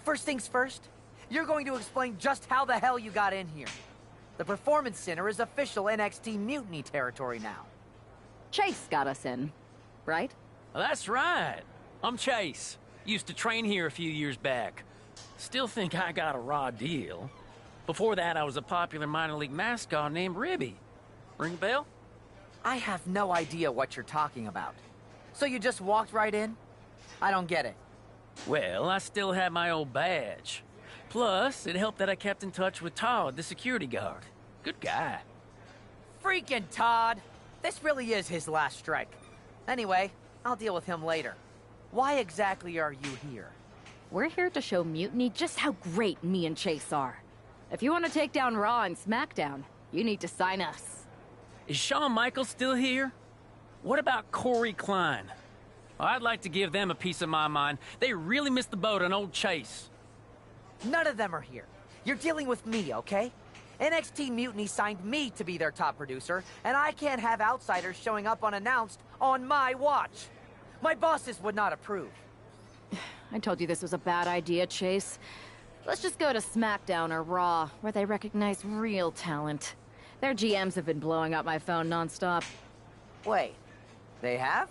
Speaker 6: First things first, you're going to explain just how the hell you got in here. The Performance Center is official NXT Mutiny territory now.
Speaker 16: Chase got us in, right?
Speaker 17: That's right. I'm Chase. Used to train here a few years back. Still think I got a raw deal. Before that, I was a popular minor league mascot named Ribby. Ring a bell?
Speaker 6: I have no idea what you're talking about. So you just walked right in? I don't get it.
Speaker 17: Well, I still had my old badge. Plus, it helped that I kept in touch with Todd, the security guard. Good guy.
Speaker 6: Freaking Todd! This really is his last strike. Anyway, I'll deal with him later. Why exactly are you here?
Speaker 16: We're here to show Mutiny just how great me and Chase are. If you want to take down Raw and SmackDown, you need to sign us.
Speaker 17: Is Shawn Michaels still here? What about Corey Klein? Well, I'd like to give them a piece of my mind. They really missed the boat on old Chase.
Speaker 6: None of them are here. You're dealing with me, okay? NXT Mutiny signed me to be their top producer, and I can't have outsiders showing up unannounced on my watch. My bosses would not approve.
Speaker 16: I told you this was a bad idea, Chase. Let's just go to SmackDown or Raw, where they recognize real talent. Their GMs have been blowing up my phone nonstop.
Speaker 6: Wait, they have?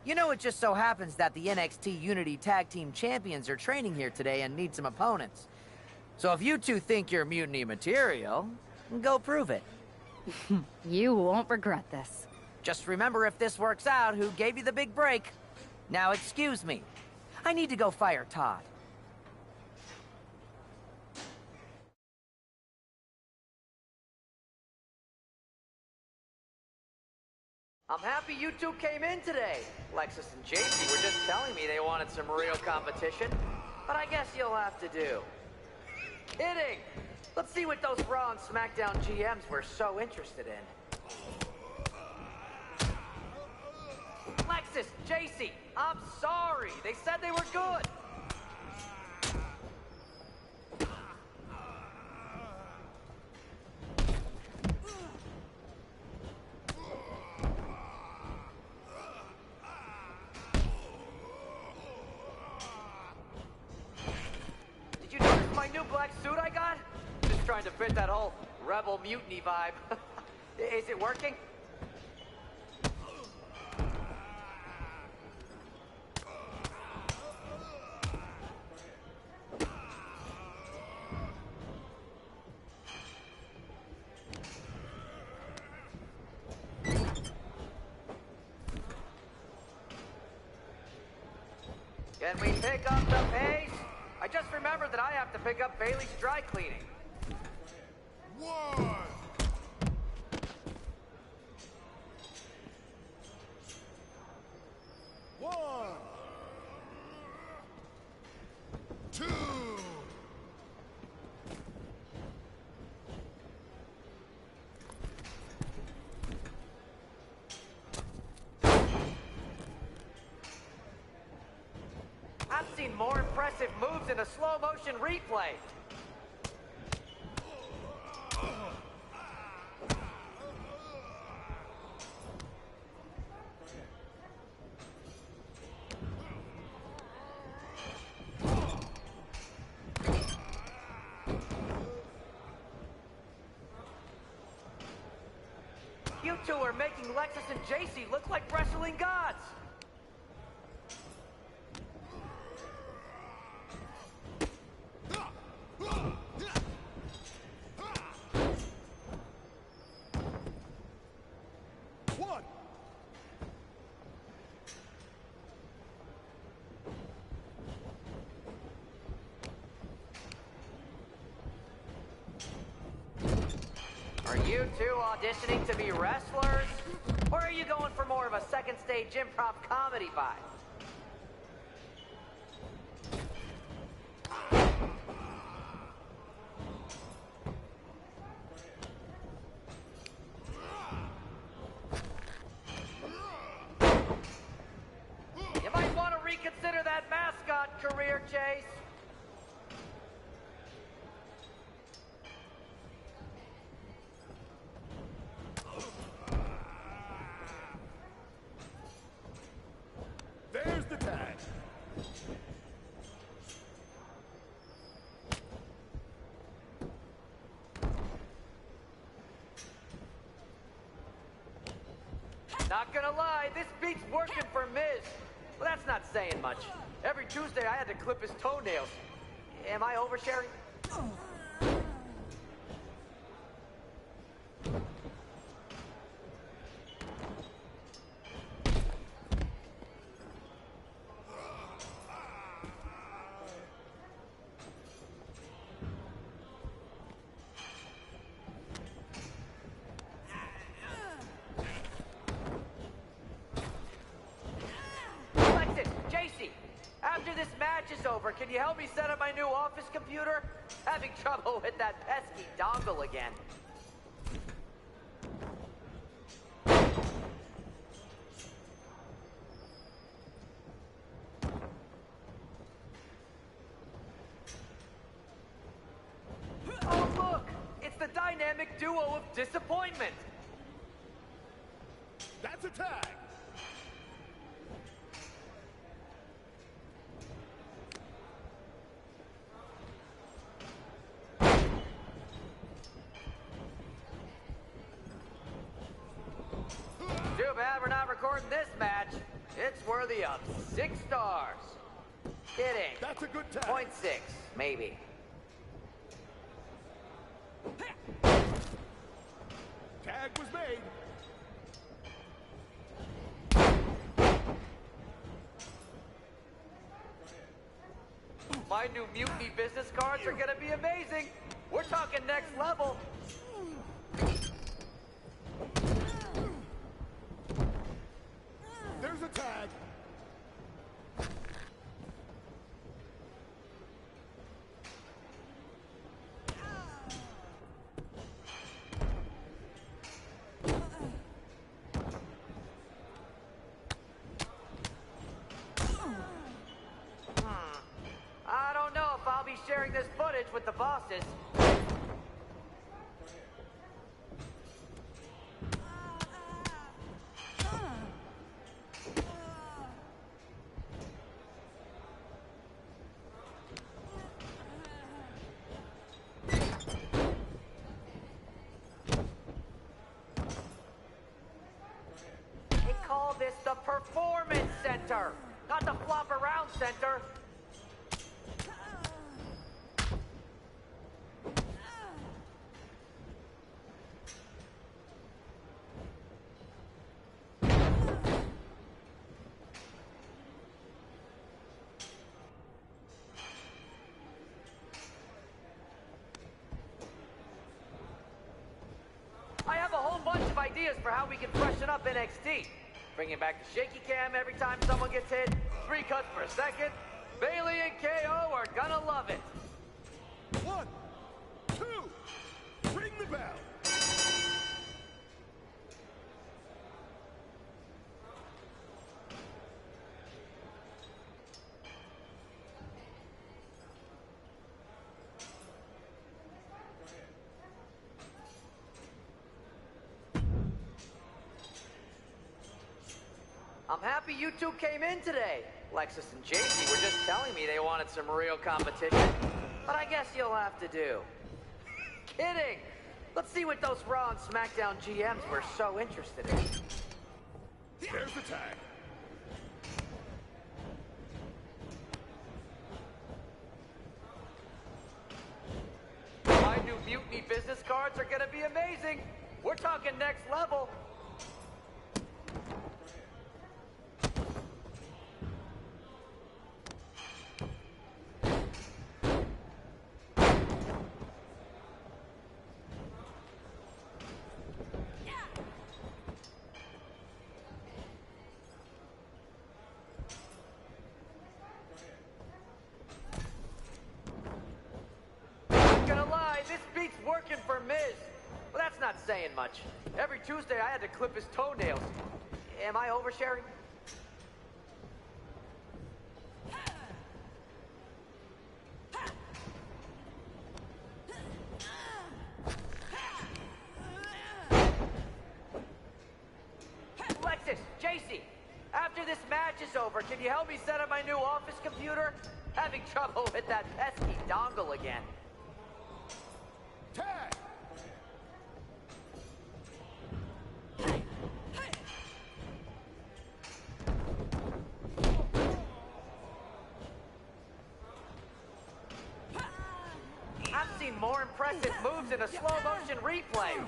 Speaker 6: You know, it just so happens that the NXT Unity Tag Team Champions are training here today and need some opponents. So if you two think you're Mutiny material, go prove it.
Speaker 16: You won't regret this.
Speaker 6: Just remember, if this works out, who gave you the big break. Now excuse me. I need to go fire Todd. I'm happy you two came in today. Lexus and JC were just telling me they wanted some real competition, but I guess you'll have to do. Kidding! Let's see what those Raw and SmackDown GMs were so interested in. Lexus, JC, I'm sorry. They said they were good. Did you notice my new black suit I got? Just trying to fit that whole rebel mutiny vibe. Is it working? Can we pick up the pace? I just remembered that I have to pick up Bailey's dry cleaning.
Speaker 18: One.
Speaker 6: seen more impressive moves in a slow-motion replay. You two are making Lexus and JC look like wrestling gods.
Speaker 1: One.
Speaker 6: Are you two auditioning to be wrestlers? Or are you going for more of a second stage improv comedy vibe? You might want to reconsider that mascot career, Chase.
Speaker 1: There's the tag.
Speaker 6: Not gonna lie, this beats working for Miz. Well, that's not saying much. Every Tuesday I had to clip his toenails. Am I oversharing? Alexis, JC, after this match is over, can you help me set up my new office computer? Having trouble with that pesky dongle again. Oh, look! It's the dynamic duo of disappointment!
Speaker 1: That's a tag.
Speaker 6: Too bad we're not recording this match. It's worthy of 6 stars. Kidding.
Speaker 1: That's a good tag.
Speaker 6: 0.6, maybe.
Speaker 1: Tag was made.
Speaker 6: My new Mutiny business cards are gonna be amazing. We're talking next level.
Speaker 1: There's a tag.
Speaker 6: I don't know if I'll be sharing this footage with the bosses. They call this the Performance Center, not the Flop Around Center. I have a whole bunch of ideas for how we can freshen up NXT. Bringing back the shaky cam every time someone gets hit, 3 cuts per second. Bailey and KO are gonna love it.
Speaker 1: 1, 2, ring the bell.
Speaker 6: I'm happy you two came in today. Lexus and JC were just telling me they wanted some real competition. But I guess you'll have to do. Kidding! Let's see what those Raw and SmackDown GMs were so interested in.
Speaker 18: There's the tag.
Speaker 6: My new Mutiny business cards are gonna be amazing. We're talking next level. Working for Miz. Well, that's not saying much. Every Tuesday I had to clip his toenails. Am I oversharing? Lexus, JC, after this match is over, can you help me set up my new office computer? Having trouble with that pesky dongle again.
Speaker 18: Tag!
Speaker 6: I've seen more impressive moves in a slow-motion replay.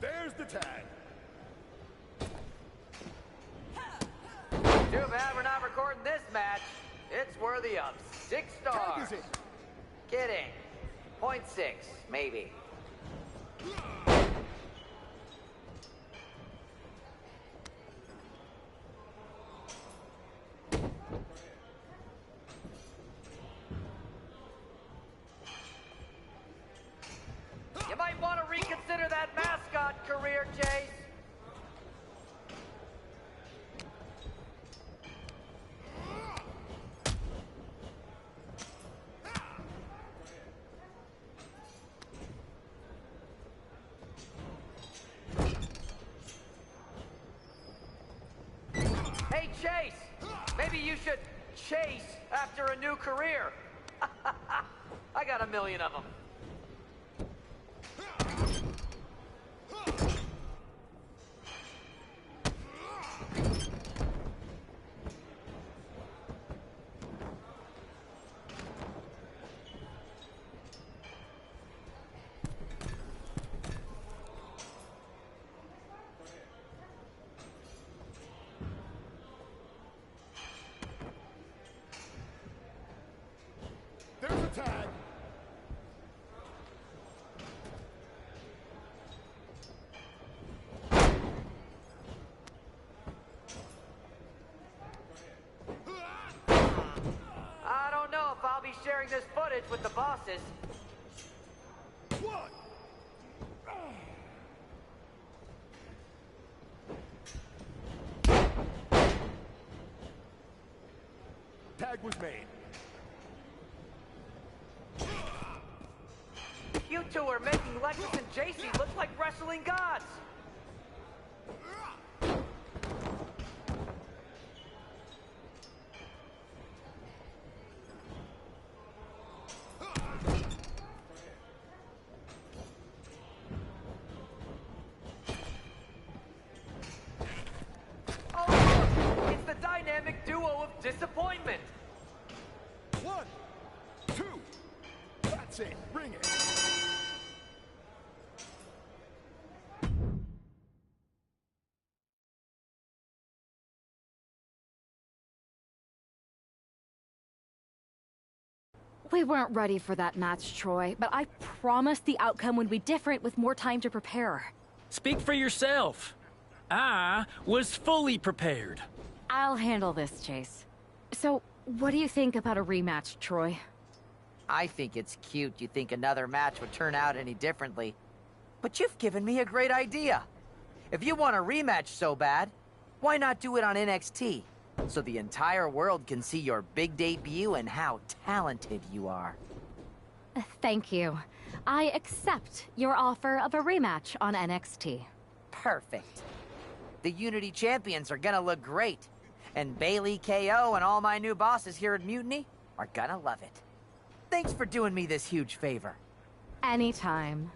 Speaker 18: There's the tag.
Speaker 6: Too bad we're not recording this match. It's worthy of 6 stars.
Speaker 18: Tag is in.
Speaker 6: Kidding. 0.6, maybe. You might want to reconsider that mascot career, Chase. Hey, Chase! Maybe you should chase after a new career. I got a million of them.
Speaker 18: There's a tag.
Speaker 6: I don't know if I'll be sharing this footage with the bosses.
Speaker 18: One. Tag was made.
Speaker 6: You two are making Lexus and JC look like wrestling gods. Oh, it's the dynamic duo of disappointment.
Speaker 18: 1, 2. That's it. Bring it.
Speaker 16: We weren't ready for that match, Troy, but I promised the outcome would be different with more time to prepare.
Speaker 17: Speak for yourself. I was fully prepared.
Speaker 16: I'll handle this, Chase. So, what do you think about a rematch, Troy?
Speaker 6: I think it's cute you think another match would turn out any differently. But you've given me a great idea. If you want a rematch so bad, why not do it on NXT? So the entire world can see your big debut and how talented you are.
Speaker 16: Thank you. I accept your offer of a rematch on NXT.
Speaker 6: Perfect. The Unity Champions are gonna look great. And Bailey, KO, and all my new bosses here at Mutiny are gonna love it. Thanks for doing me this huge favor.
Speaker 16: Anytime.